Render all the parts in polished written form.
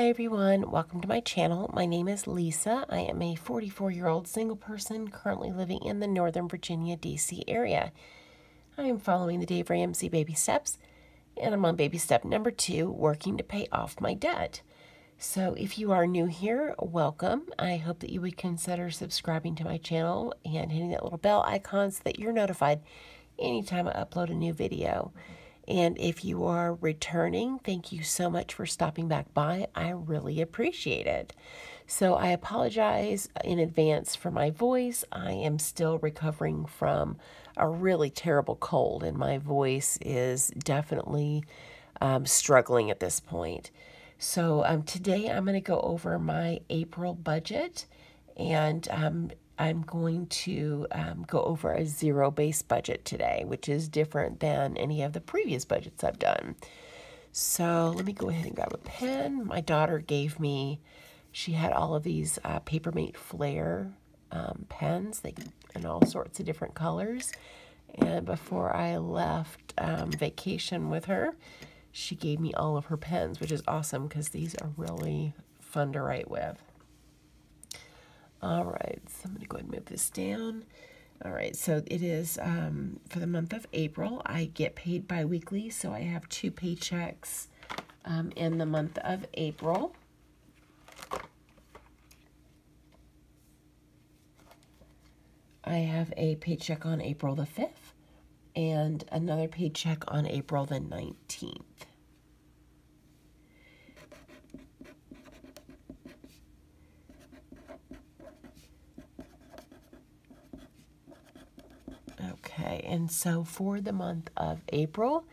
Hi everyone, welcome to my channel. My name is Lisa. I am a 44-year-old single person currently living in the Northern Virginia, DC area. I am following the Dave Ramsey baby steps, and I'm on baby step number 2, working to pay off my debt. So if you are new here, welcome. I hope that you would consider subscribing to my channel and hitting that little bell icon so that you're notified anytime I upload a new video. And if you are returning, thank you so much for stopping back by. I really appreciate it. So I apologize in advance for my voice. I am still recovering from a really terrible cold, and my voice is definitely struggling at this point. So today I'm going to go over my April budget, and I'm going to go over a zero-based budget today, which is different than any of the previous budgets I've done. So let me go ahead and grab a pen. My daughter gave me, she had all of these Papermate Flair pens in all sorts of different colors. And before I left vacation with her, she gave me all of her pens, which is awesome because these are really fun to write with. All right, so I'm going to go ahead and move this down. All right, so it is for the month of April. I get paid bi-weekly, so I have 2 paychecks in the month of April. I have a paycheck on April the 5th and another paycheck on April the 19th. Okay, and so for the month of April,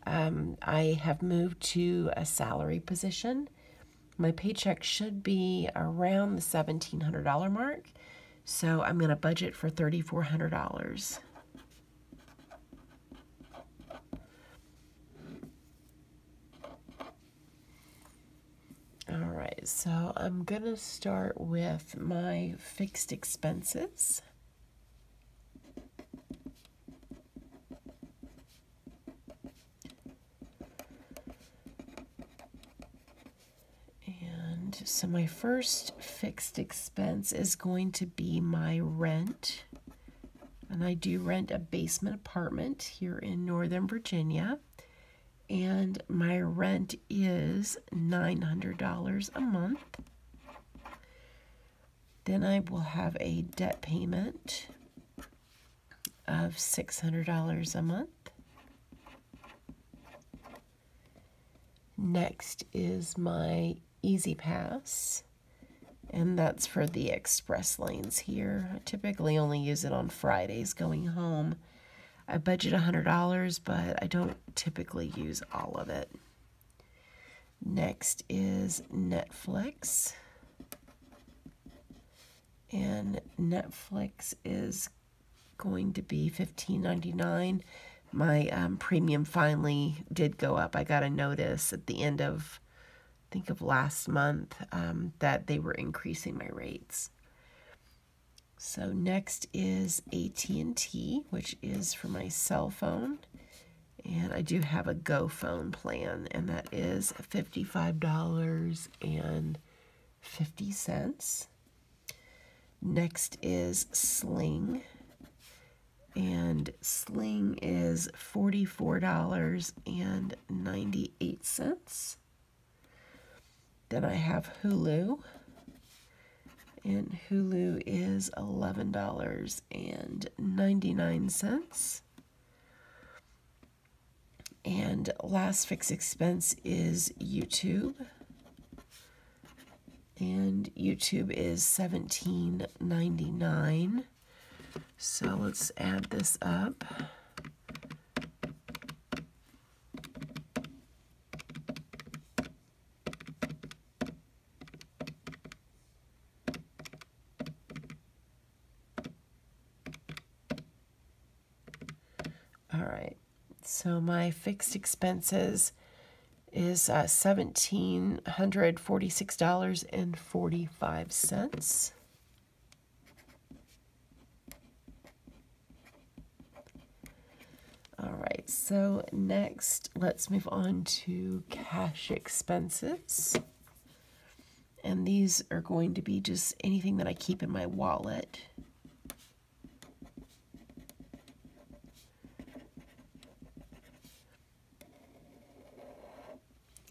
I have moved to a salary position. My paycheck should be around the $1,700 mark, so I'm going to budget for $3,400. All right, so I'm going to start with my fixed expenses. So my first fixed expense is going to be my rent. And I do rent a basement apartment here in Northern Virginia. And my rent is $900 a month. Then I will have a debt payment of $600 a month. Next is my E-ZPass, and that's for the express lanes here. I typically only use it on Fridays going home. I budget $100, but I don't typically use all of it. Next is Netflix, and Netflix is going to be $15.99. My premium finally did go up. I got a notice at the end of of last month that they were increasing my rates. So next is AT&T, which is for my cell phone, and I do have a Go phone plan, and that is $55.50. Next is Sling, and Sling is $44.98. Then I have Hulu, and Hulu is $11.99. And last fixed expense is YouTube, and YouTube is $17.99. So let's add this up. All right, so my fixed expenses is $1,746.45. All right, so next let's move on to cash expenses. And these are going to be just anything that I keep in my wallet.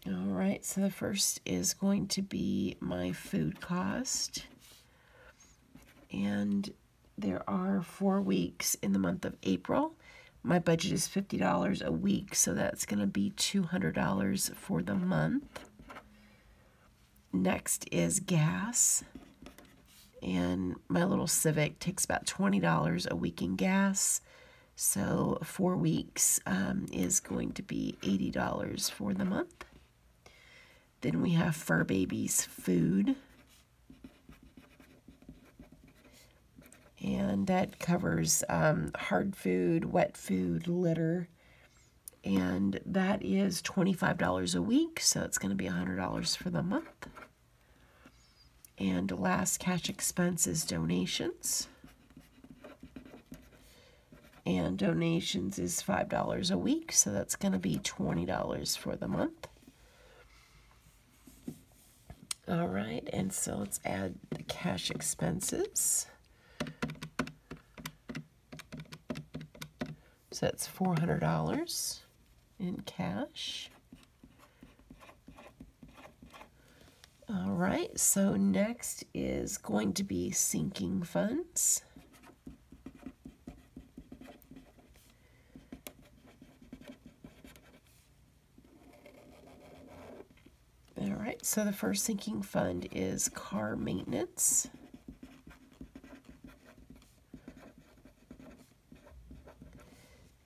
All right, so the first is going to be my food cost. And there are 4 weeks in the month of April. My budget is $50 a week, so that's going to be $200 for the month. Next is gas. And my little Civic takes about $20 a week in gas. So 4 weeks is going to be $80 for the month. Then we have Fur Baby's food. And that covers hard food, wet food, litter. And that is $25 a week, so it's going to be $100 for the month. And last cash expense is donations. And donations is $5 a week, so that's going to be $20 for the month. All right, and so let's add the cash expenses. So that's $400 in cash. All right, so next is going to be sinking funds. All right, so the first sinking fund is car maintenance.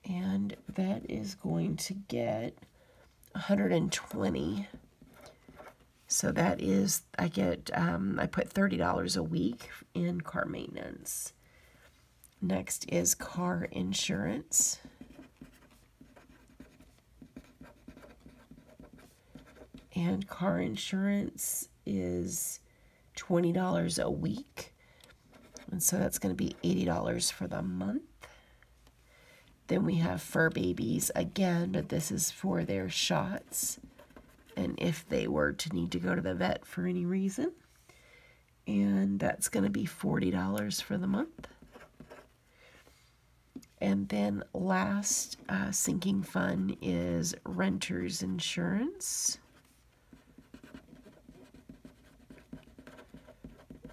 And that is going to get $120. So that is, I put $30 a week in car maintenance. Next is car insurance. And car insurance is $20 a week. And so that's going to be $80 for the month. Then we have Fur Babies again, but this is for their shots. And if they were to need to go to the vet for any reason. And that's going to be $40 for the month. And then last sinking fund is renter's insurance.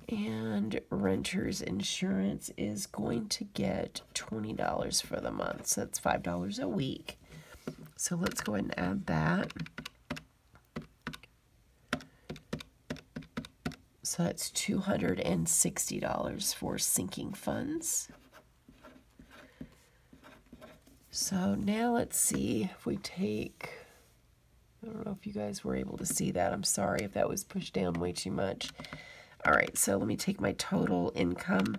And renter's insurance is going to get $20 for the month. So that's $5 a week. So let's go ahead and add that. So that's $260 for sinking funds. So now let's see if we take, I don't know if you guys were able to see that. I'm sorry if that was pushed down way too much. All right, so let me take my total income,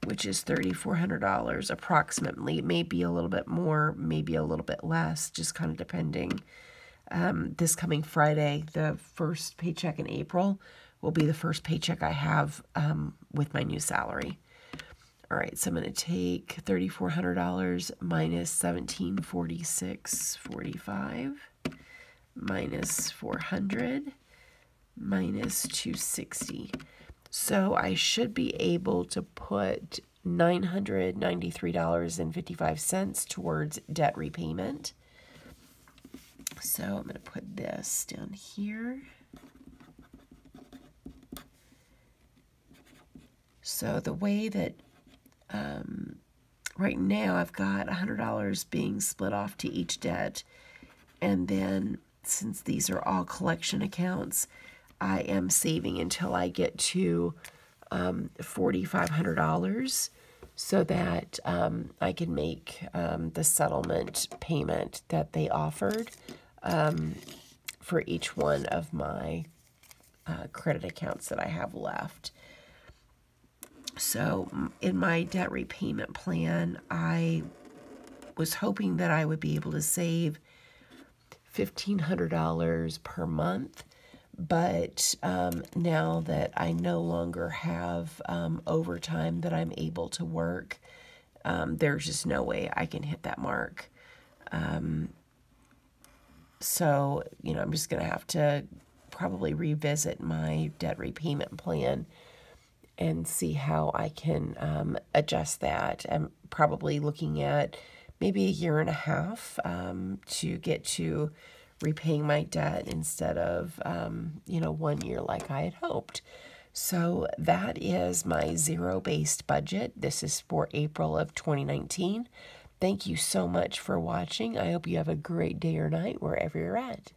which is $3,400 approximately. It may be a little bit more, maybe a little bit less, just kind of depending. This coming Friday, the first paycheck in April, will be the first paycheck I have with my new salary. All right, so I'm going to take $3,400 minus $1,746.45 minus $400 minus $260. So I should be able to put $993.55 towards debt repayment. So I'm going to put this down here. So the way that right now I've got $100 being split off to each debt, and then since these are all collection accounts, I am saving until I get to $4,500 so that I can make the settlement payment that they offered for each one of my credit accounts that I have left. So in my debt repayment plan, I was hoping that I would be able to save $1,500 per month. But now that I no longer have overtime that I'm able to work, there's just no way I can hit that mark. So, you know, I'm just going to have to probably revisit my debt repayment plan and see how I can adjust that. I'm probably looking at maybe a year and a half to get to repaying my debt instead of, 1 year like I had hoped. So that is my zero-based budget. This is for April of 2019. Thank you so much for watching. I hope you have a great day or night wherever you're at.